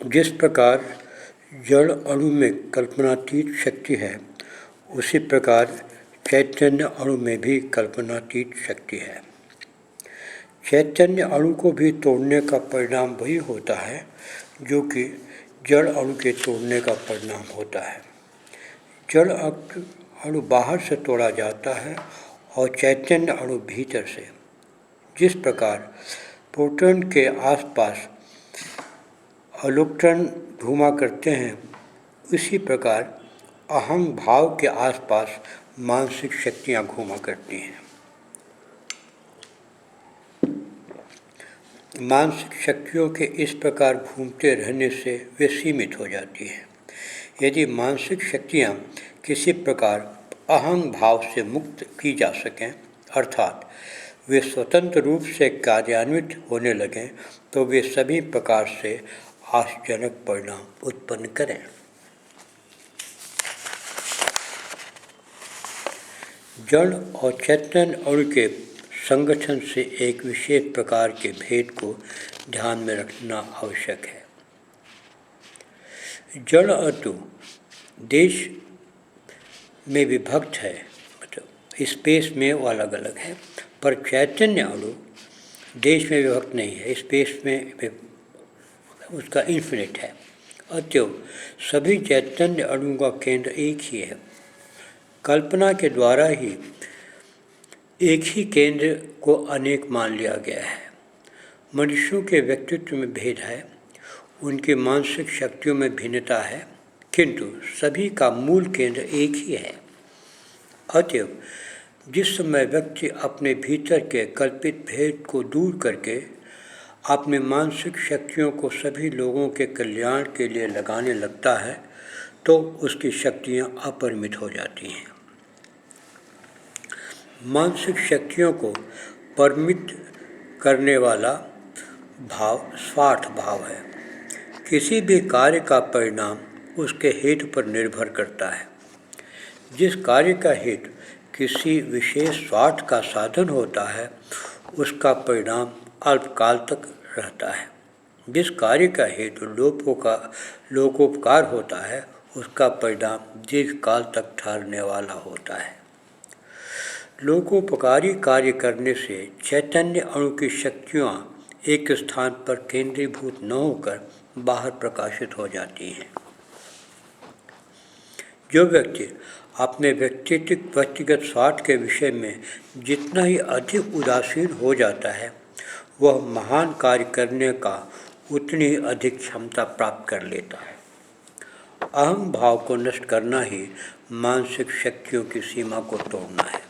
जिस प्रकार जड़ अणु में कल्पनातीत शक्ति है, उसी प्रकार चैतन्य अणु में भी कल्पनातीत शक्ति है। चैतन्य अणु को भी तोड़ने का परिणाम वही होता है जो कि जड़ अणु के तोड़ने का परिणाम होता है। जड़ अणु बाहर से तोड़ा जाता है और चैतन्य अणु भीतर से। जिस प्रकार प्रोटॉन के आसपास इलेक्ट्रॉन घूमा करते हैं, उसी प्रकार अहं भाव के आसपास मानसिक शक्तियाँ घूमा करती हैं। मानसिक शक्तियों के इस प्रकार घूमते रहने से वे सीमित हो जाती हैं। यदि मानसिक शक्तियाँ किसी प्रकार अहं भाव से मुक्त की जा सकें, अर्थात वे स्वतंत्र रूप से कार्यान्वित होने लगें, तो वे सभी प्रकार से आश्चर्यजनक परिणाम उत्पन्न करें। जड़ और चैतन्य अणु के संगठन से एक विशेष प्रकार के भेद को ध्यान में रखना आवश्यक है। जड़ अणु देश में विभक्त है, मतलब स्पेस में वो अलग अलग है, पर चैतन्य अणु देश में विभक्त नहीं है, स्पेस में उसका इन्फिनिट है। अतएव सभी चैतन्य अणुओं का केंद्र एक ही है। कल्पना के द्वारा ही एक ही केंद्र को अनेक मान लिया गया है। मनुष्यों के व्यक्तित्व में भेद है, उनकी मानसिक शक्तियों में भिन्नता है, किंतु सभी का मूल केंद्र एक ही है। अतएव जिस समय व्यक्ति अपने भीतर के कल्पित भेद को दूर करके अपने मानसिक शक्तियों को सभी लोगों के कल्याण के लिए लगाने लगता है, तो उसकी शक्तियाँ अपरिमित हो जाती हैं। मानसिक शक्तियों को परिमित करने वाला भाव स्वार्थ भाव है। किसी भी कार्य का परिणाम उसके हेतु पर निर्भर करता है। जिस कार्य का हेतु किसी विशेष स्वार्थ का साधन होता है, उसका परिणाम अल्पकाल तक रहता है। जिस कार्य का हेतु लोकोपकार होता है, उसका परिणाम दीर्घकाल तक ठहरने वाला होता है। लोकोपकारी कार्य करने से चैतन्य अणु की शक्तियाँ एक स्थान पर केंद्रीभूत न होकर बाहर प्रकाशित हो जाती हैं। जो व्यक्ति अपने व्यक्तिगत स्वार्थ के विषय में जितना ही अधिक उदासीन हो जाता है, वह महान कार्य करने का उतनी ही अधिक क्षमता प्राप्त कर लेता है। अहम भाव को नष्ट करना ही मानसिक शक्तियों की सीमा को तोड़ना है।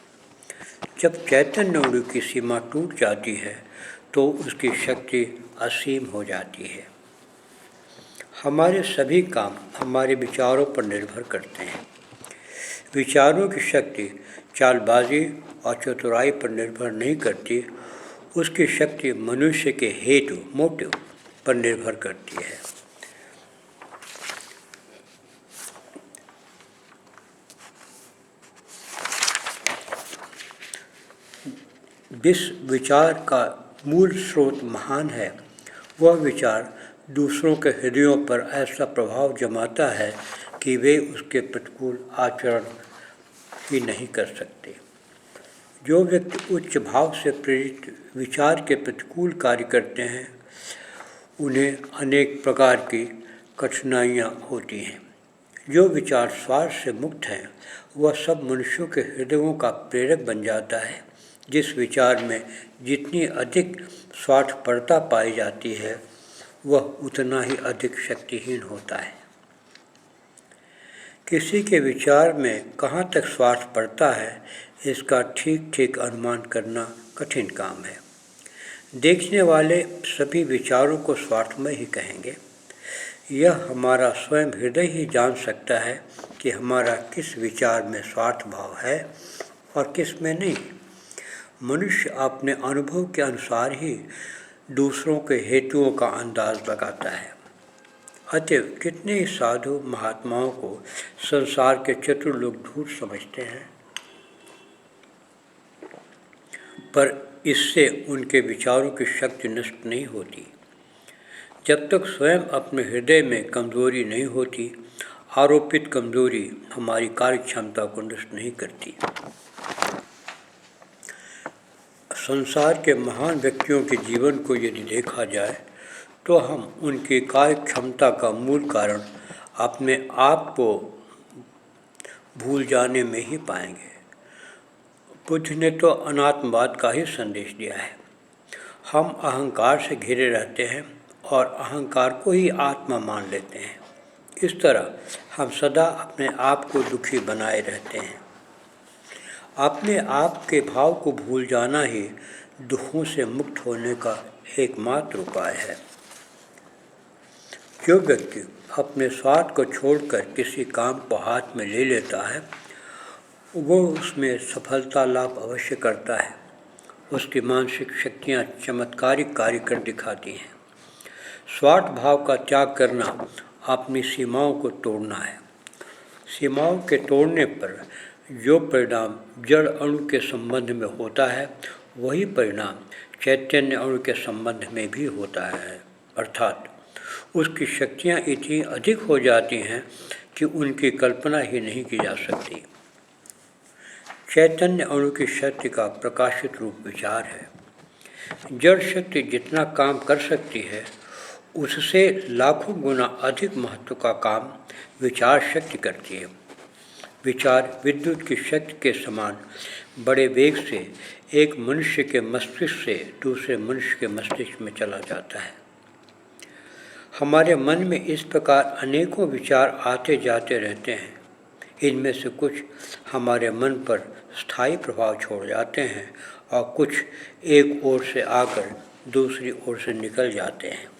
जब चैतन्य अणु की सीमा टूट जाती है, तो उसकी शक्ति असीम हो जाती है। हमारे सभी काम हमारे विचारों पर निर्भर करते हैं। विचारों की शक्ति चालबाजी और चतुराई पर निर्भर नहीं करती, उसकी शक्ति मनुष्य के हेतु मोटिव पर निर्भर करती है। जिस विचार का मूल स्रोत महान है, वह विचार दूसरों के हृदयों पर ऐसा प्रभाव जमाता है कि वे उसके प्रतिकूल आचरण ही नहीं कर सकते। जो व्यक्ति उच्च भाव से प्रेरित विचार के प्रतिकूल कार्य करते हैं, उन्हें अनेक प्रकार की कठिनाइयाँ होती हैं। जो विचार स्वार्थ से मुक्त है, वह सब मनुष्यों के हृदयों का प्रेरक बन जाता है। जिस विचार में जितनी अधिक स्वार्थपरता पाई जाती है, वह उतना ही अधिक शक्तिहीन होता है। किसी के विचार में कहाँ तक स्वार्थपरता है, इसका ठीक ठीक अनुमान करना कठिन काम है। देखने वाले सभी विचारों को स्वार्थमय ही कहेंगे। यह हमारा स्वयं हृदय ही जान सकता है कि हमारा किस विचार में स्वार्थ भाव है और किस में नहीं। मनुष्य अपने अनुभव के अनुसार ही दूसरों के हेतुओं का अंदाज लगाता है। अतएव कितने ही साधु महात्माओं को संसार के चतुर लोग धूर्त समझते हैं, पर इससे उनके विचारों की शक्ति नष्ट नहीं होती। जब तक स्वयं अपने हृदय में कमजोरी नहीं होती, आरोपित कमजोरी हमारी कार्य क्षमता को नष्ट नहीं करती। संसार के महान व्यक्तियों के जीवन को यदि देखा जाए तो हम उनकी कार्य क्षमता का मूल कारण अपने आप को भूल जाने में ही पाएंगे। बुद्ध ने तो अनात्मवाद का ही संदेश दिया है। हम अहंकार से घिरे रहते हैं और अहंकार को ही आत्मा मान लेते हैं। इस तरह हम सदा अपने आप को दुखी बनाए रहते हैं। अपने आप के भाव को भूल जाना ही दुखों से मुक्त होने का एकमात्र उपाय है। जो व्यक्ति अपने स्वार्थ को छोड़कर किसी काम को हाथ में ले लेता है, वो उसमें सफलता लाभ अवश्य करता है। उसकी मानसिक शक्तियाँ चमत्कारिक कार्य कर दिखाती हैं। स्वार्थ भाव का त्याग करना अपनी सीमाओं को तोड़ना है। सीमाओं के तोड़ने पर जो परिणाम जड़ अणु के संबंध में होता है, वही परिणाम चैतन्य अणु के संबंध में भी होता है। अर्थात उसकी शक्तियाँ इतनी अधिक हो जाती हैं कि उनकी कल्पना ही नहीं की जा सकती। चैतन्य अणु की शक्ति का प्रकाशित रूप विचार है। जड़ शक्ति जितना काम कर सकती है, उससे लाखों गुना अधिक महत्व का काम विचार शक्ति करती है। विचार विद्युत की शक्ति के समान बड़े वेग से एक मनुष्य के मस्तिष्क से दूसरे मनुष्य के मस्तिष्क में चला जाता है। हमारे मन में इस प्रकार अनेकों विचार आते जाते रहते हैं। इनमें से कुछ हमारे मन पर स्थायी प्रभाव छोड़ जाते हैं और कुछ एक ओर से आकर दूसरी ओर से निकल जाते हैं।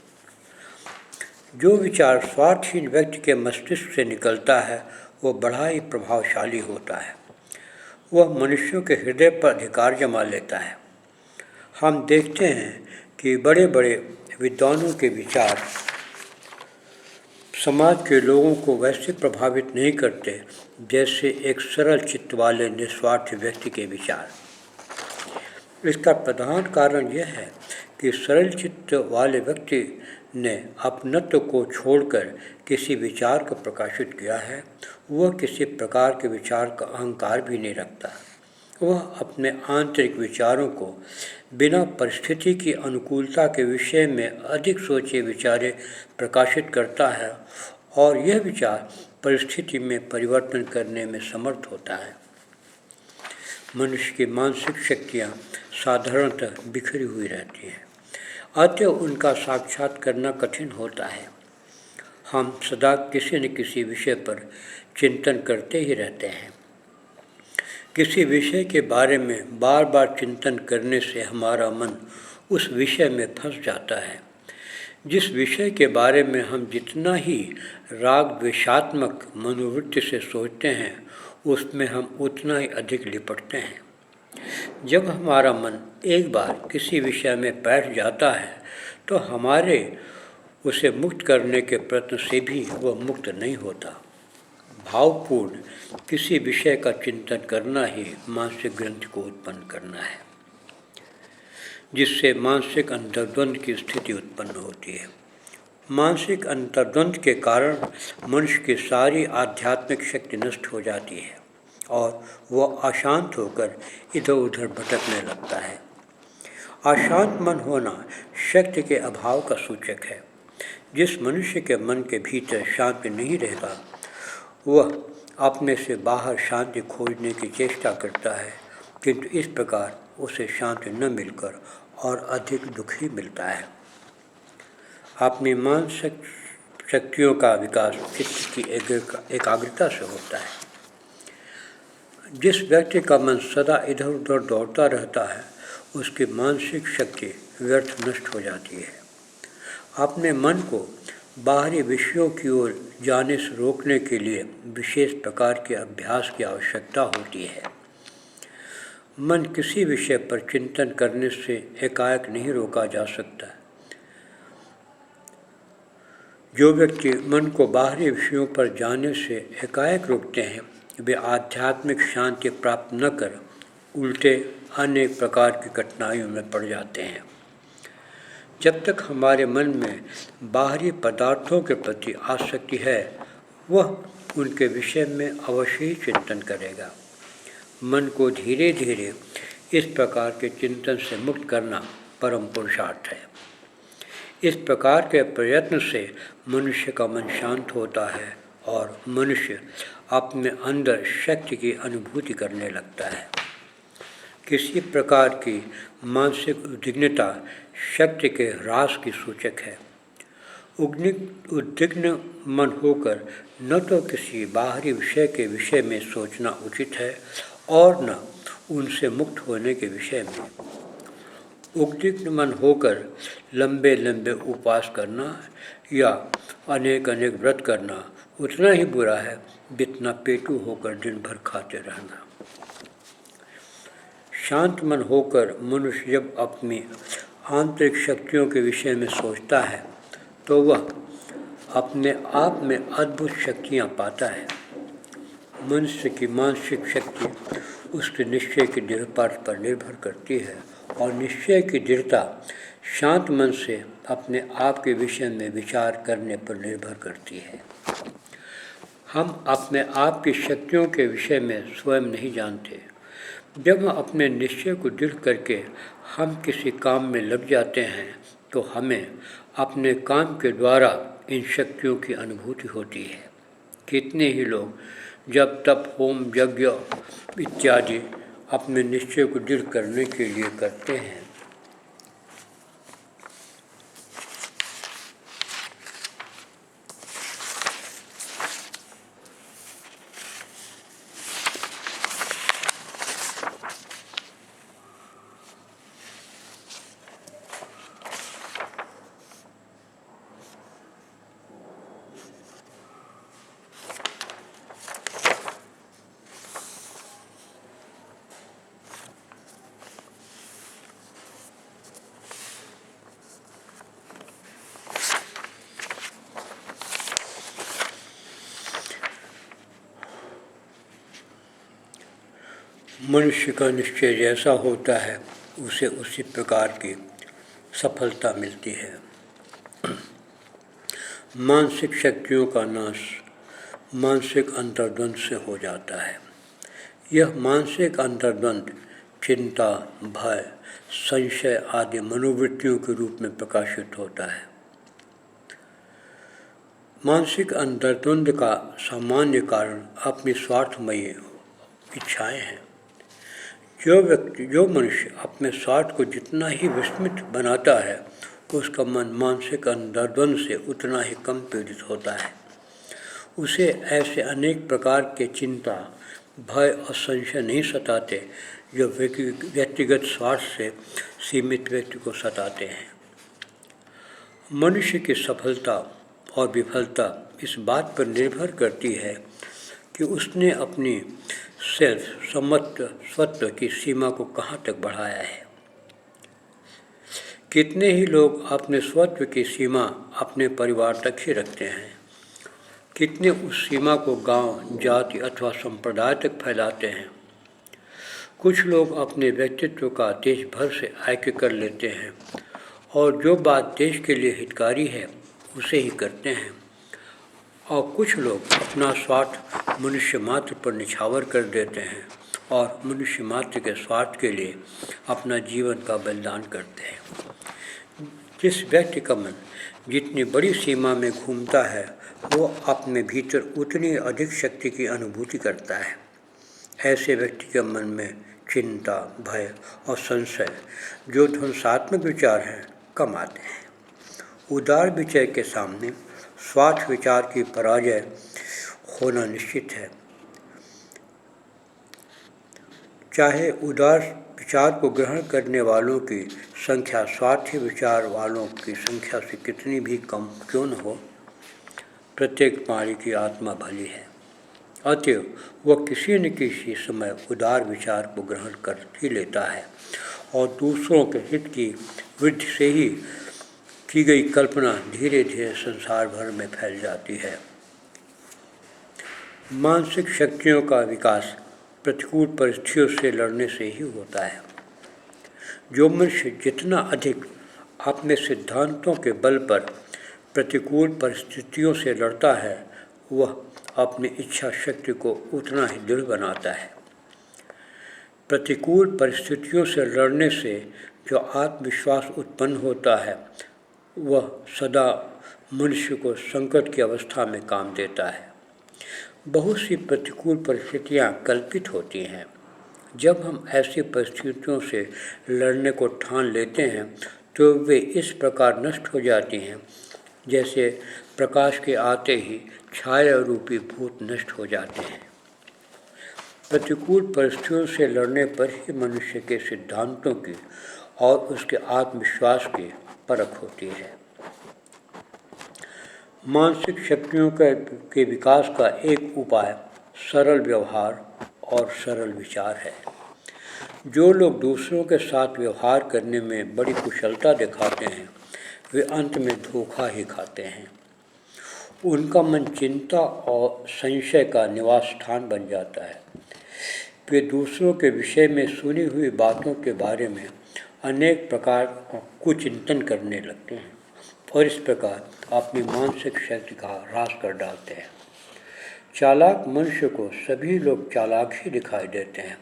जो विचार स्वार्थहीन व्यक्ति के मस्तिष्क से निकलता है, वो बड़ा ही प्रभावशाली होता है। वह मनुष्यों के हृदय पर अधिकार जमा लेता है। हम देखते हैं कि बड़े बड़े विद्वानों के विचार समाज के लोगों को वैसे प्रभावित नहीं करते जैसे एक सरल चित्त वाले निस्वार्थ व्यक्ति के विचार। इसका प्रधान कारण यह है कि सरल चित्त वाले व्यक्ति ने अपनत्व को छोड़कर किसी विचार को प्रकाशित किया है। वह किसी प्रकार के विचार का अहंकार भी नहीं रखता। वह अपने आंतरिक विचारों को बिना परिस्थिति की अनुकूलता के विषय में अधिक सोचे विचारे प्रकाशित करता है और यह विचार परिस्थिति में परिवर्तन करने में समर्थ होता है। मनुष्य की मानसिक शक्तियाँ साधारणतः बिखरी हुई रहती हैं, अतः उनका साक्षात करना कठिन होता है। हम सदा किसी न किसी विषय पर चिंतन करते ही रहते हैं। किसी विषय के बारे में बार बार चिंतन करने से हमारा मन उस विषय में फंस जाता है। जिस विषय के बारे में हम जितना ही राग द्वेषात्मक मनोवृत्ति से सोचते हैं, उसमें हम उतना ही अधिक लिपटते हैं। जब हमारा मन एक बार किसी विषय में बैठ जाता है, तो हमारे उसे मुक्त करने के प्रयत्न से भी वह मुक्त नहीं होता। भावपूर्ण किसी विषय का चिंतन करना ही मानसिक ग्रंथि को उत्पन्न करना है, जिससे मानसिक अंतर्द्वंद की स्थिति उत्पन्न होती है। मानसिक अंतर्द्वंद के कारण मनुष्य की सारी आध्यात्मिक शक्ति नष्ट हो जाती है और वह अशांत होकर इधर उधर भटकने लगता है। अशांत मन होना शक्ति के अभाव का सूचक है। जिस मनुष्य के मन के भीतर शांति नहीं रहता, वह अपने से बाहर शांति खोजने की चेष्टा करता है, किंतु इस प्रकार उसे शांति न मिलकर और अधिक दुख ही मिलता है। अपनी मानसिक शक्तियों का विकास चित्त की एकाग्रता से होता है। जिस व्यक्ति का मन सदा इधर उधर दौड़ता रहता है, उसकी मानसिक शक्ति व्यर्थ नष्ट हो जाती है। अपने मन को बाहरी विषयों की ओर जाने से रोकने के लिए विशेष प्रकार के अभ्यास की आवश्यकता होती है। मन किसी विषय पर चिंतन करने से एकाएक नहीं रोका जा सकता। जो व्यक्ति मन को बाहरी विषयों पर जाने से एकाएक रोकते हैं, वे आध्यात्मिक शांति प्राप्त न कर उल्टे अनेक प्रकार की कठिनाइयों में पड़ जाते हैं। जब तक हमारे मन में बाहरी पदार्थों के प्रति आसक्ति है, वह उनके विषय में अवश्य ही चिंतन करेगा। मन को धीरे धीरे इस प्रकार के चिंतन से मुक्त करना परम पुरुषार्थ है। इस प्रकार के प्रयत्न से मनुष्य का मन शांत होता है और मनुष्य अपने अंदर शक्ति की अनुभूति करने लगता है। किसी प्रकार की मानसिक उद्विग्नता शक्ति के ह्रास की सूचक है। उद्विग्न मन होकर न तो किसी बाहरी विषय के विषय में सोचना उचित है और न उनसे मुक्त होने के विषय में। उद्विग्न मन होकर लंबे लंबे उपवास करना या अनेक अनेक व्रत करना उतना ही बुरा है जितना पेटू होकर दिन भर खाते रहना। शांत मन होकर मनुष्य जब अपनी आंतरिक शक्तियों के विषय में सोचता है तो वह अपने आप में अद्भुत शक्तियाँ पाता है। मनुष्य की मानसिक शक्ति उसके निश्चय की दृढ़ता पर निर्भर करती है और निश्चय की दृढ़ता शांत मन से अपने आप के विषय में विचार करने पर निर्भर करती है। हम अपने आप की शक्तियों के विषय में स्वयं नहीं जानते। जब हम अपने निश्चय को दृढ़ करके हम किसी काम में लग जाते हैं तो हमें अपने काम के द्वारा इन शक्तियों की अनुभूति होती है। कितने ही लोग जब तप होम यज्ञ इत्यादि अपने निश्चय को दृढ़ करने के लिए करते हैं, मनुष्य का निश्चय जैसा होता है उसे उसी प्रकार की सफलता मिलती है। मानसिक शक्तियों का नाश मानसिक अंतर्द्वंद से हो जाता है। यह मानसिक अंतर्द्वंद चिंता, भय, संशय आदि मनोवृत्तियों के रूप में प्रकाशित होता है। मानसिक अंतर्द्वंद का सामान्य कारण अपनी स्वार्थमयी इच्छाएं हैं। जो मनुष्य अपने स्वार्थ को जितना ही विस्मित बनाता है उसका मन मानसिक अंतर्द्वंद से उतना ही कम पीड़ित होता है। उसे ऐसे अनेक प्रकार के चिंता, भय और संशय नहीं सताते जो व्यक्तिगत स्वार्थ से सीमित व्यक्ति को सताते हैं। मनुष्य की सफलता और विफलता इस बात पर निर्भर करती है कि उसने अपनी स्वत्व की सीमा को कहाँ तक बढ़ाया है। कितने ही लोग अपने स्वत्व की सीमा अपने परिवार तक ही रखते हैं। कितने उस सीमा को गांव, जाति अथवा संप्रदाय तक फैलाते हैं। कुछ लोग अपने व्यक्तित्व का देश भर से ऐक्य कर लेते हैं और जो बात देश के लिए हितकारी है उसे ही करते हैं, और कुछ लोग अपना स्वार्थ मनुष्य मात्र पर निछावर कर देते हैं और मनुष्य मात्र के स्वार्थ के लिए अपना जीवन का बलिदान करते हैं। जिस व्यक्ति का मन जितनी बड़ी सीमा में घूमता है वो अपने भीतर उतनी अधिक शक्ति की अनुभूति करता है। ऐसे व्यक्ति के मन में चिंता, भय और संशय जो ध्वंसात्मक विचार हैं कम आते हैं। उदार विचार के सामने स्वार्थ विचार की पराजय होना निश्चित है। चाहे उदार विचार को ग्रहण करने वालों की संख्या स्वार्थी विचार वालों की संख्या से कितनी भी कम क्यों न हो, प्रत्येक प्राणी की आत्मा भली है। अतएव वह किसी न किसी समय उदार विचार को ग्रहण कर ही लेता है और दूसरों के हित की वृद्धि से ही की गई कल्पना धीरे धीरे संसार भर में फैल जाती है। मानसिक शक्तियों का विकास प्रतिकूल परिस्थितियों से लड़ने से ही होता है। जो मनुष्य जितना अधिक अपने सिद्धांतों के बल पर प्रतिकूल परिस्थितियों से लड़ता है, वह अपनी इच्छा शक्ति को उतना ही दृढ़ बनाता है। प्रतिकूल परिस्थितियों से लड़ने से जो आत्मविश्वास उत्पन्न होता है, वह सदा मनुष्य को संकट की अवस्था में काम देता है। बहुत सी प्रतिकूल परिस्थितियाँ कल्पित होती हैं। जब हम ऐसी परिस्थितियों से लड़ने को ठान लेते हैं तो वे इस प्रकार नष्ट हो जाती हैं जैसे प्रकाश के आते ही छाया रूपी भूत नष्ट हो जाते हैं। प्रतिकूल परिस्थितियों से लड़ने पर ही मनुष्य के सिद्धांतों की और उसके आत्मविश्वास की परख होती है। मानसिक शक्तियों के विकास का एक उपाय सरल व्यवहार और सरल विचार है। जो लोग दूसरों के साथ व्यवहार करने में बड़ी कुशलता दिखाते हैं, वे अंत में धोखा ही खाते हैं। उनका मन चिंता और संशय का निवास स्थान बन जाता है। वे दूसरों के विषय में सुनी हुई बातों के बारे में अनेक प्रकार का कुचिंतन करने लगते हैं और इस प्रकार अपनी मानसिक शक्ति का ह्रास कर डालते हैं। चालाक मनुष्य को सभी लोग चालाक ही दिखाई देते हैं।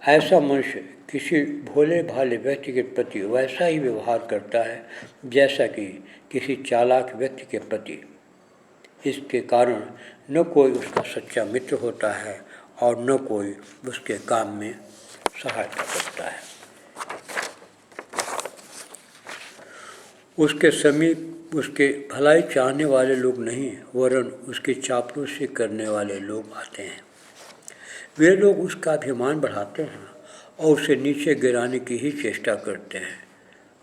ऐसा मनुष्य किसी भोले भाले व्यक्ति के प्रति वैसा ही व्यवहार करता है जैसा कि किसी चालाक व्यक्ति के प्रति। इसके कारण न कोई उसका सच्चा मित्र होता है और न कोई उसके काम में सहायता करता है। उसके समीप उसके भलाई चाहने वाले लोग नहीं, वरन उसकी चापलूसी करने वाले लोग आते हैं। वे लोग उसका अभिमान बढ़ाते हैं और उसे नीचे गिराने की ही चेष्टा करते हैं।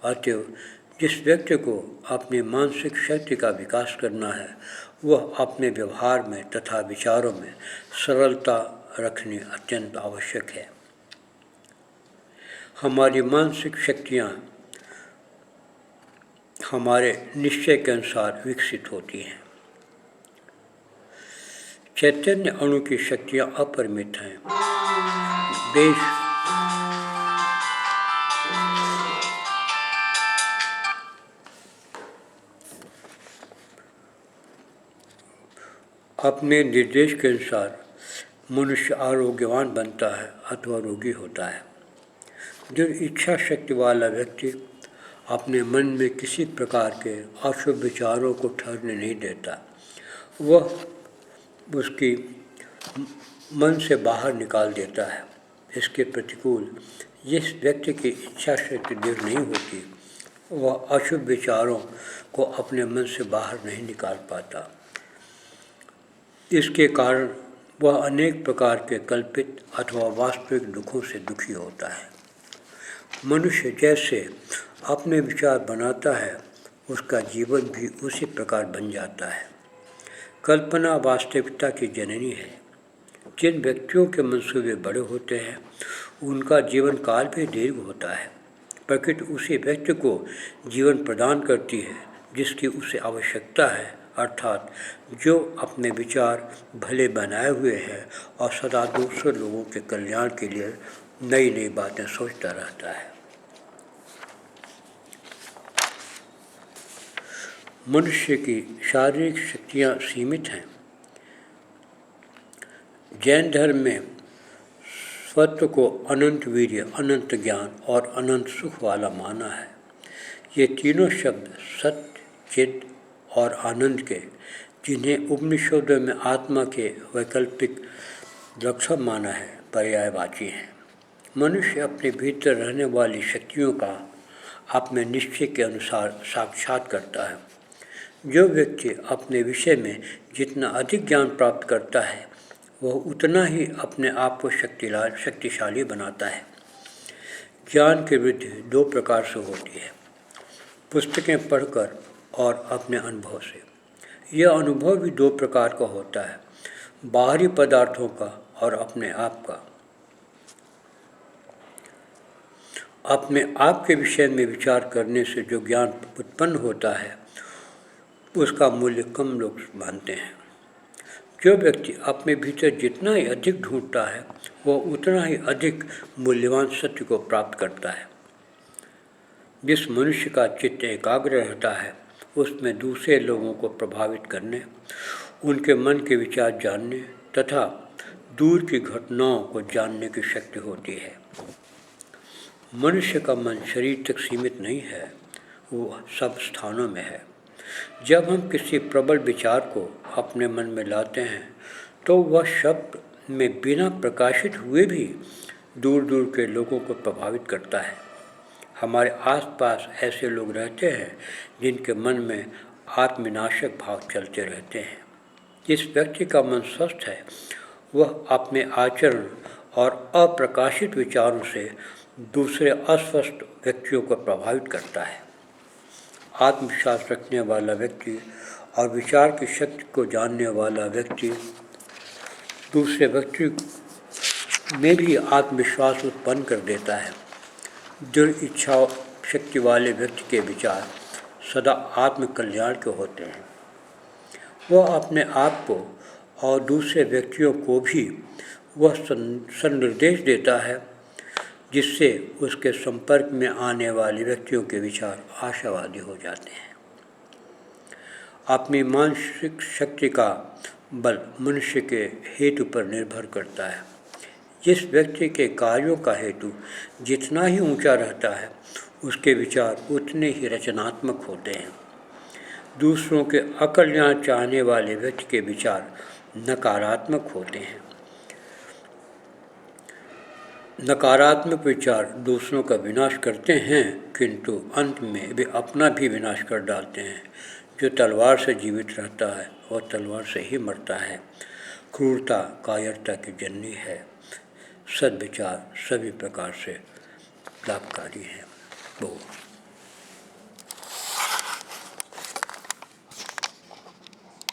अतएव जिस व्यक्ति को अपनी मानसिक शक्ति का विकास करना है, वह अपने व्यवहार में तथा विचारों में सरलता रखनी अत्यंत आवश्यक है। हमारी मानसिक शक्तियाँ हमारे निश्चय के अनुसार विकसित होती हैं। चैतन्य अणु की शक्तियाँ अपरिमित हैं। देश अपने निर्देश के अनुसार मनुष्य आरोग्यवान बनता है अथवा रोगी होता है। जो इच्छा शक्ति वाला व्यक्ति अपने मन में किसी प्रकार के अशुभ विचारों को ठहरने नहीं देता, वह उसकी मन से बाहर निकाल देता है। इसके प्रतिकूल जिस व्यक्ति की इच्छा शक्ति दृढ़ नहीं होती, वह अशुभ विचारों को अपने मन से बाहर नहीं निकाल पाता। इसके कारण वह अनेक प्रकार के कल्पित अथवा वास्तविक दुखों से दुखी होता है। मनुष्य जैसे अपने विचार बनाता है, उसका जीवन भी उसी प्रकार बन जाता है। कल्पना वास्तविकता की जननी है। जिन व्यक्तियों के मंसूबे बड़े होते हैं, उनका जीवन काल भी दीर्घ होता है। प्रकृति उसी व्यक्ति को जीवन प्रदान करती है जिसकी उसे आवश्यकता है, अर्थात जो अपने विचार भले बनाए हुए हैं और सदा दूसरे लोगों के कल्याण के लिए नई नई बातें सोचता रहता है। मनुष्य की शारीरिक शक्तियाँ सीमित हैं। जैन धर्म में स्वत्व को अनंत वीर्य, अनंत ज्ञान और अनंत सुख वाला माना है। ये तीनों शब्द सत्य, चित्त और आनंद के, जिन्हें उपनिषदों में आत्मा के वैकल्पिक लक्षण माना है, पर्यायवाची हैं। मनुष्य अपने भीतर रहने वाली शक्तियों का अपने निश्चय के अनुसार साक्षात करता है। जो व्यक्ति अपने विषय में जितना अधिक ज्ञान प्राप्त करता है, वह उतना ही अपने आप को शक्तिशाली बनाता है। ज्ञान की वृद्धि दो प्रकार से होती है, पुस्तकें पढ़कर और अपने अनुभव से। यह अनुभव भी दो प्रकार का होता है, बाहरी पदार्थों का और अपने आप का। अपने आप के विषय में विचार करने से जो ज्ञान उत्पन्न होता है, उसका मूल्य कम लोग मानते हैं। जो व्यक्ति अपने भीतर जितना ही अधिक ढूंढता है, वह उतना ही अधिक मूल्यवान सत्य को प्राप्त करता है। जिस मनुष्य का चित्त एकाग्र रहता है उसमें दूसरे लोगों को प्रभावित करने, उनके मन के विचार जानने तथा दूर की घटनाओं को जानने की शक्ति होती है। मनुष्य का मन शरीर तक सीमित नहीं है, वो सब स्थानों में है। जब हम किसी प्रबल विचार को अपने मन में लाते हैं तो वह शब्द में बिना प्रकाशित हुए भी दूर दूर के लोगों को प्रभावित करता है। हमारे आसपास ऐसे लोग रहते हैं जिनके मन में आत्मविनाशक भाव चलते रहते हैं। जिस व्यक्ति का मन स्वस्थ है वह अपने आचरण और अप्रकाशित विचारों से दूसरे अस्वस्थ व्यक्तियों को प्रभावित करता है। आत्मविश्वास रखने वाला व्यक्ति और विचार की शक्ति को जानने वाला व्यक्ति दूसरे व्यक्ति में भी आत्मविश्वास उत्पन्न कर देता है। दृढ़ इच्छा शक्ति वाले व्यक्ति के विचार सदा आत्म कल्याण के होते हैं। वह अपने आप को और दूसरे व्यक्तियों को भी वह संनिर्देश देता है जिससे उसके संपर्क में आने वाले व्यक्तियों के विचार आशावादी हो जाते हैं। अपनी मानसिक शक्ति का बल मनुष्य के हेतु पर निर्भर करता है। जिस व्यक्ति के कार्यों का हेतु जितना ही ऊंचा रहता है उसके विचार उतने ही रचनात्मक होते हैं। दूसरों के अकल्याण चाहने वाले व्यक्ति के विचार नकारात्मक होते हैं। नकारात्मक विचार दूसरों का विनाश करते हैं किंतु अंत में वे अपना भी विनाश कर डालते हैं। जो तलवार से जीवित रहता है वह तलवार से ही मरता है। क्रूरता कायरता की जननी है। सद्विचार सभी प्रकार से लाभकारी है। बहुत